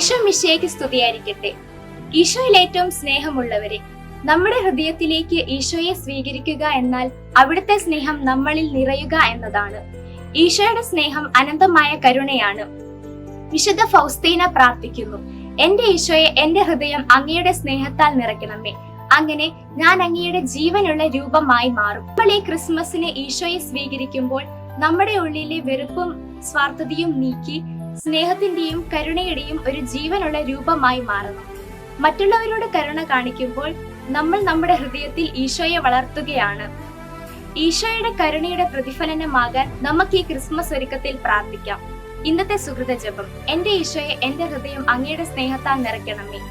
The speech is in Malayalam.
ഈശോ മിശിഹായ്ക്ക് സ്തുതിയായിരിക്കട്ടെ. ഈശോയിൽ ഏറ്റവും സ്നേഹമുള്ളവരെ, നമ്മുടെ ഹൃദയത്തിലേക്ക് ഈശോയെ സ്വീകരിക്കുക എന്നാൽ അവിടുത്തെ സ്നേഹം നമ്മളിൽ നിറയുക എന്നതാണ്. ഈശോയുടെ സ്നേഹം അനന്തമായ കരുണയാണ്. വിശുദ്ധ ഫൗസ്തീന പ്രാർത്ഥിക്കുന്നു, എന്റെ ഈശോയെ എന്റെ ഹൃദയം അങ്ങയുടെ സ്നേഹത്താൽ നിറയ്ക്കണമേ, അങ്ങനെ ഞാൻ അങ്ങയുടെ ജീവനുള്ള രൂപമായി മാറും. നമ്മൾ ഈ ക്രിസ്മസിന് ഈശോയെ സ്വീകരിക്കുമ്പോൾ നമ്മുടെ ഉള്ളിലെ വെറുപ്പും സ്വാർത്ഥതയും നീക്കി സ്നേഹത്തിന്റെയും കരുണയുടെയും ഒരു ജീവനുള്ള രൂപമായി മാറണം. മറ്റുള്ളവരോട് കരുണ കാണിക്കുമ്പോൾ നമ്മൾ നമ്മുടെ ഹൃദയത്തിൽ ഈശോയെ വളർത്തുകയാണ്. ഈശോയുടെ കരുണയുടെ പ്രതിഫലനമാകാൻ നമുക്ക് ഈ ക്രിസ്മസ് ഒരുക്കത്തിൽ പ്രാർത്ഥിക്കാം. ഇന്നത്തെ സുഹൃത ജപം, എന്റെ ഈശോയെ എന്റെ ഹൃദയം അങ്ങയുടെ സ്നേഹത്താൽ നിറയ്ക്കണമേ.